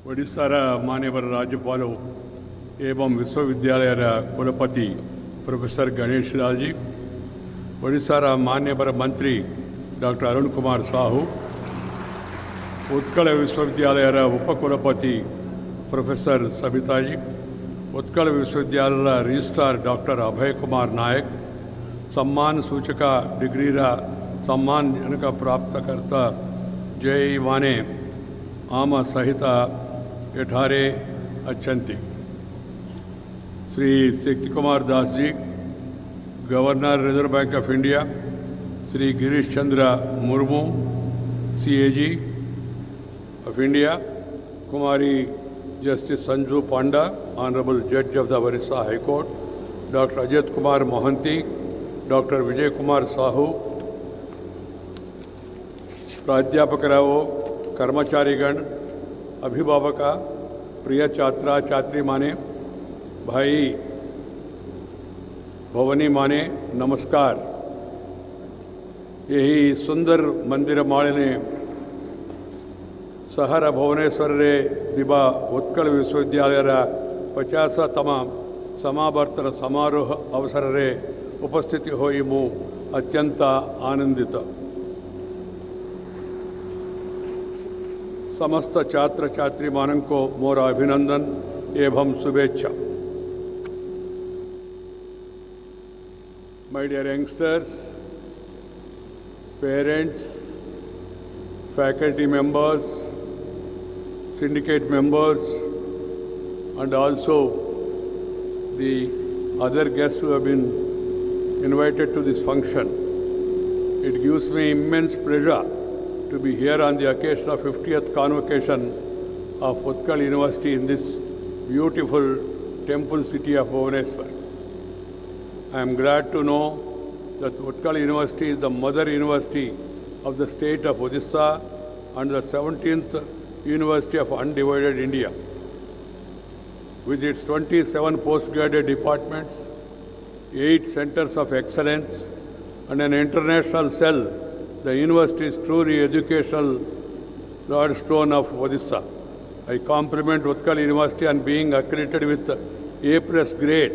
ओडिशार मान्यवर राज्यपाल एवं विश्वविद्यालय कुलपति प्रोफेसर गणेश लाल जी, ओडिशार मान्यवर मंत्री डॉक्टर अरुण कुमार साहू, उत्कल विश्वविद्यालय उपकुलपति प्रोफेसर सबिता जी, उत्कल विश्वविद्यालय रजिस्ट्रार डॉक्टर अभय कुमार नायक, सम्मान सूचक डिग्री सम्मान जनक प्राप्तकर्ता जय वाने आम सहित एठारे अच्छन्ति। Shri Shakti Kumar Das ji, governor reserve bank of India, Shri Girish Chandra Murmu CAG of India, Kumari justice Sanju Panda, honourable जज of the Orissa high court, doctor Ajit Kumar Mohanty, doctor Vijay Kumar Sahu, प्राध्यापकरावो, कर्मचारीगण, अभिभावक, प्रिय छात्रा छात्री माने, भाई भवनी माने नमस्कार। यही सुंदर मंदिर मालिने सहर भुवनेश्वर रे दिबा उत्कल विश्वविद्यालय 50तम समावर्तन समारोह अवसर रे उपस्थिति होई मु अत्यंत आनंदित। समस्त छात्र छात्री मानन को मोर अभिनंदन एवं शुभेच्छा। My dear youngsters, parents, faculty members, syndicate members, and also the other guests who have been invited to this function. It gives me immense pleasure to be here on the occasion of 50th convocation of Utkal University in this beautiful temple city of Bhubaneswar. I am glad to know that Utkal University is the mother university of the state of Odisha and the 17th University of Undivided India. With its 27 postgraduate departments, 8 centers of excellence, and an international cell, the university is truly educational lodestone of Odisha. I compliment Utkal University on being accredited with A+ grade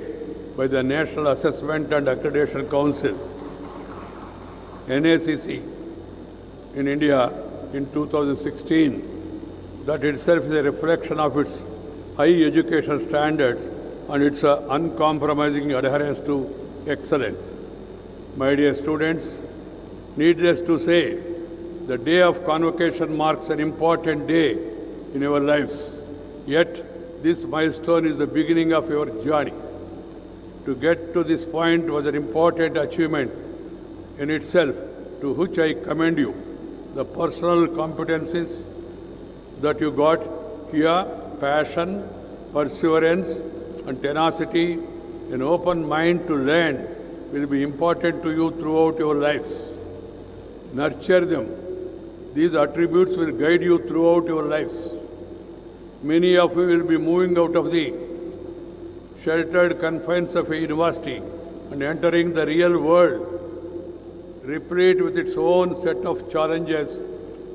by the National Assessment and Accreditation Council, NACC, in India in 2016. That itself is a reflection of its high education standards and its uncompromising adherence to excellence. My dear students, needless to say, the day of convocation marks an important day in your lives. Yet, this milestone is the beginning of your journey. To get to this point was an important achievement in itself, to which I commend you. The personal competencies that you got here, passion, perseverance, and tenacity, an open mind to learn will be important to you throughout your lives. Nurture them. These attributes will guide you throughout your lives. Many of you will be moving out of the sheltered confines of a university and entering the real world, replete with its own set of challenges,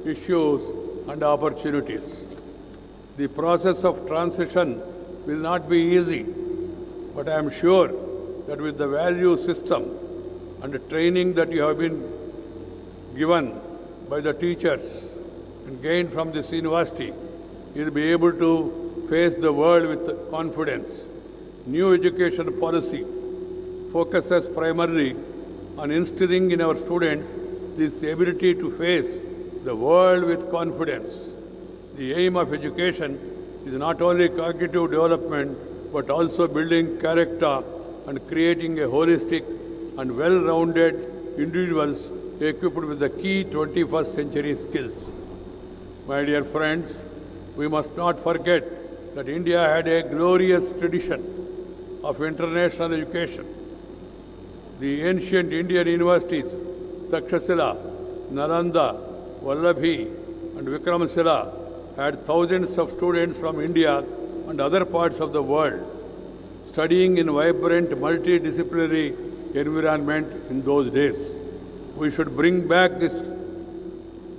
issues, and opportunities. The process of transition will not be easy, but I am sure that with the value system and the training that you have been given by the teachers and gained from this university, you will be able to face the world with confidence. New education policy focuses primarily on instilling in our students this ability to face the world with confidence. The aim of education is not only cognitive development, but also building character and creating a holistic and well-rounded individuals equipped with the key 21st century skills. My dear friends, we must not forget that India had a glorious tradition of international education. The ancient Indian universities, Takshashila, Nalanda, Vallabhi, and Vikramshila, had thousands of students from India and other parts of the world studying in vibrant multidisciplinary environment in those days. We should bring back this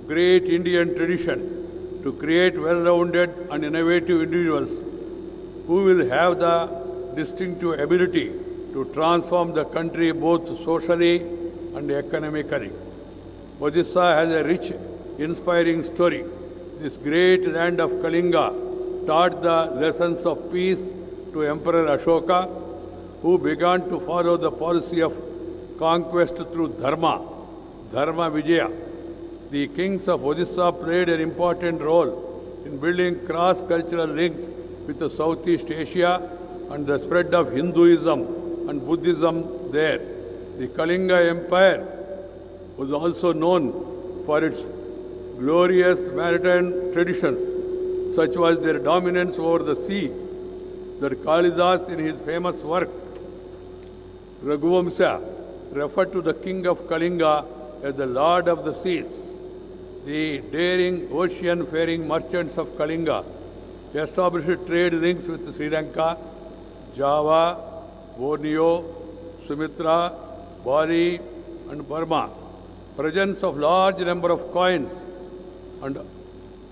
great Indian tradition to create well-rounded and innovative individuals who will have the distinctive ability to transform the country both socially and economically. Odisha has a rich, inspiring story. This great land of Kalinga taught the lessons of peace to Emperor Ashoka, who began to follow the policy of conquest through Dharma Vijaya. The kings of Odisha played an important role in building cross-cultural links with Southeast Asia and the spread of Hinduism and Buddhism there. The Kalinga Empire was also known for its glorious maritime traditions, such was their dominance over the sea, that Kalidas in his famous work, Raghuvamsha, referred to the king of Kalinga as the Lord of the Seas. The daring ocean-faring merchants of Kalinga established trade links with Sri Lanka, Java, Borneo, Sumatra, Bali, and Burma. Presence of large number of coins and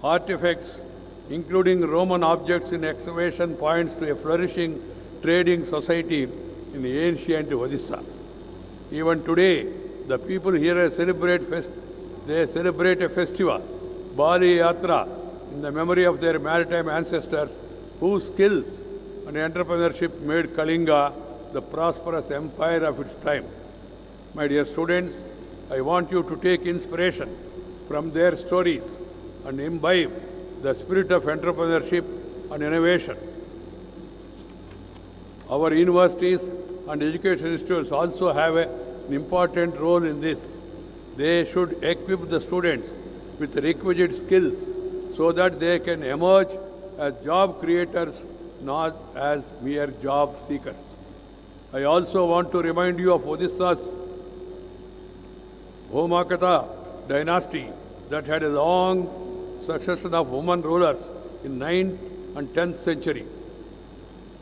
artifacts, including Roman objects in excavation, points to a flourishing trading society in ancient Odisha. Even today, the people here celebrate a festival, Bali Yatra, in the memory of their maritime ancestors whose skills and entrepreneurship made Kalinga the prosperous empire of its time. My dear students, I want you to take inspiration from their stories and imbibe the spirit of entrepreneurship and innovation. Our universities and education institutes also have an important role in this. They should equip the students with requisite skills so that they can emerge as job creators, not as mere job seekers. I also want to remind you of Odisha's Bhaumakata dynasty that had a long succession of women rulers in 9th and 10th century.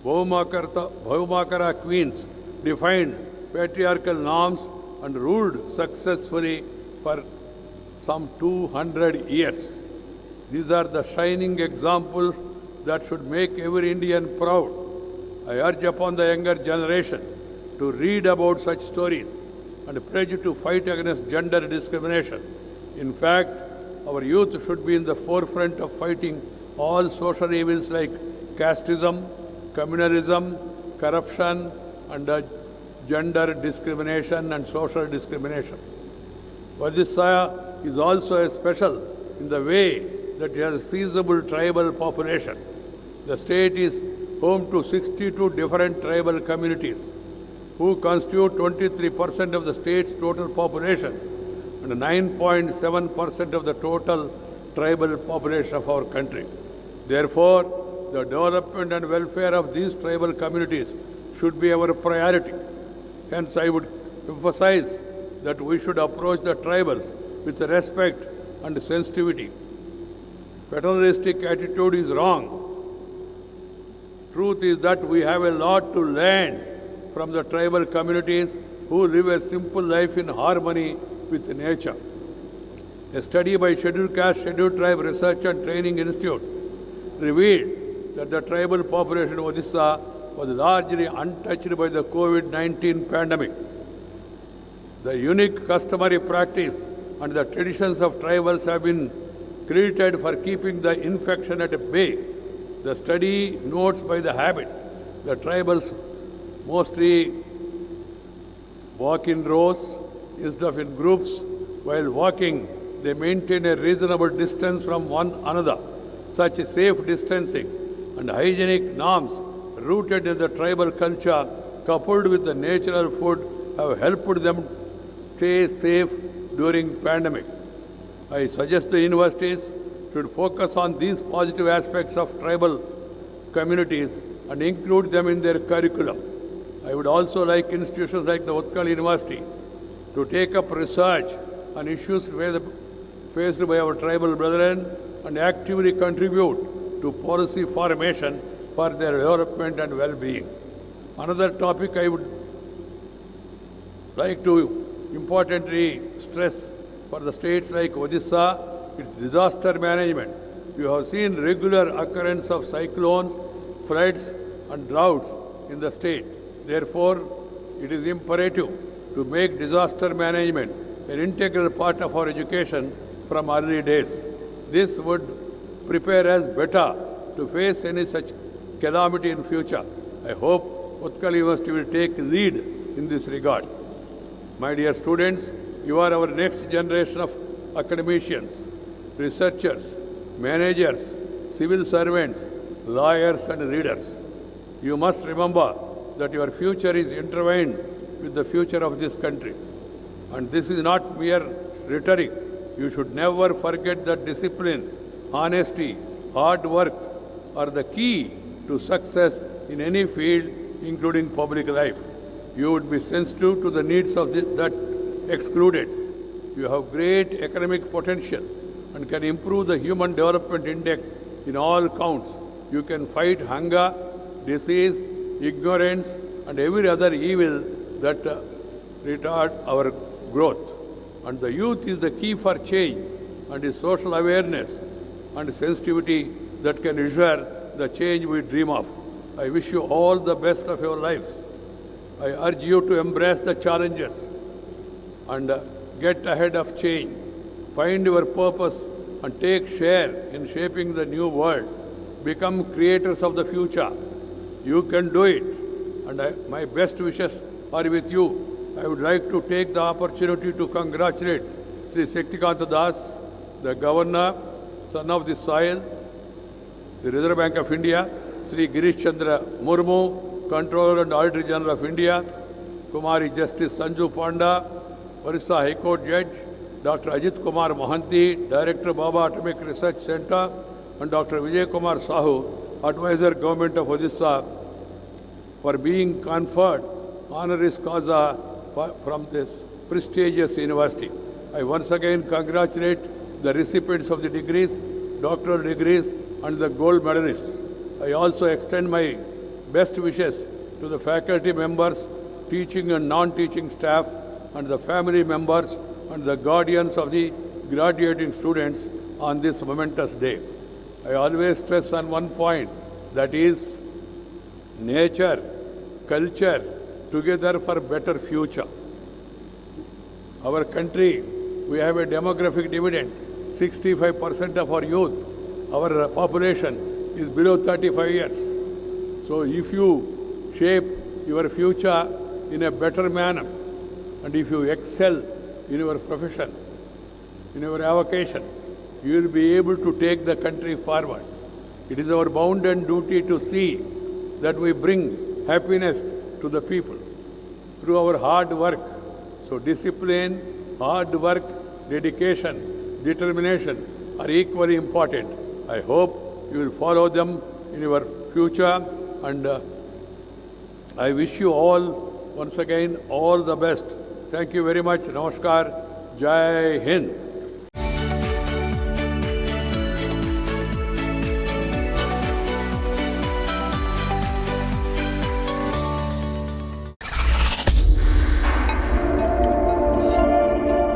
Bhaumakara queens defined patriarchal norms and ruled successfully for some 200 years. These are the shining examples that should make every Indian proud. I urge upon the younger generation to read about such stories and pledge to fight against gender discrimination. In fact, our youth should be in the forefront of fighting all social evils like casteism, communalism, corruption, and gender discrimination and social discrimination. Odisha is also special in the way that it has a sizable tribal population. The state is home to 62 different tribal communities who constitute 23% of the state's total population and 9.7% of the total tribal population of our country. Therefore, the development and welfare of these tribal communities should be our priority. Hence, I would emphasize that we should approach the tribals with respect and sensitivity. Paternalistic attitude is wrong. Truth is that we have a lot to learn from the tribal communities who live a simple life in harmony with nature. A study by Scheduled Caste, Scheduled Tribe Research and Training Institute revealed that the tribal population of Odisha was largely untouched by the COVID-19 pandemic. The unique customary practice and the traditions of tribals have been credited for keeping the infection at bay. The study notes by the habit the tribals mostly walk in rows instead of in groups. While walking, they maintain a reasonable distance from one another. Such safe distancing and hygienic norms rooted in the tribal culture, coupled with the natural food, have helped them stay safe during pandemic. I suggest the universities should focus on these positive aspects of tribal communities and include them in their curriculum. I would also like institutions like the Utkal University to take up research on issues faced by our tribal brethren and actively contribute to policy formation for their development and well-being. Another topic I would like to importantly stress for the states like Odisha, its disaster management. You have seen regular occurrence of cyclones, floods and droughts in the state. Therefore, it is imperative to make disaster management an integral part of our education from early days. This would prepare us better to face any such calamity in future. I hope Utkal University will take lead in this regard. My dear students, you are our next generation of academicians, researchers, managers, civil servants, lawyers and leaders. You must remember that your future is intertwined with the future of this country. And this is not mere rhetoric. You should never forget that discipline, honesty, hard work are the key to success in any field, including public life. You would be sensitive to the needs of that excluded. You have great economic potential and can improve the Human Development Index in all counts. You can fight hunger, disease, ignorance, and every other evil that retard our growth. And the youth is the key for change, and is social awareness and sensitivity that can ensure the change we dream of. I wish you all the best of your lives. I urge you to embrace the challenges and get ahead of change. Find your purpose and take share in shaping the new world. Become creators of the future. You can do it, and my best wishes are with you. I would like to take the opportunity to congratulate Sri Shaktikanta Das, the Governor, son of the soil, the Reserve Bank of India, Sri Girish Chandra Murmu, Controller and Auditor General of India, Kumari Justice Sanju Panda, Orissa High Court Judge, Dr. Ajit Kumar Mohanty, Director Baba Atomic Research Center, and Dr. Vijay Kumar Sahu, Advisor Government of Odisha, for being conferred honoris causa from this prestigious university. I once again congratulate the recipients of the degrees, doctoral degrees, and the gold medalists. I also extend my best wishes to the faculty members, teaching and non-teaching staff, and the family members and the guardians of the graduating students on this momentous day. I always stress on one point, that is nature, culture, together for better future. Our country, we have a demographic dividend. 65% of our youth, our population is below 35 years. So if you shape your future in a better manner, and if you excel in your profession, in your avocation, you will be able to take the country forward. It is our bounden duty to see that we bring happiness to the people through our hard work. So discipline, hard work, dedication, determination are equally important. I hope you will follow them in your future, and I wish you all once again all the best. Thank you very much. Namaskar. Jai Hind.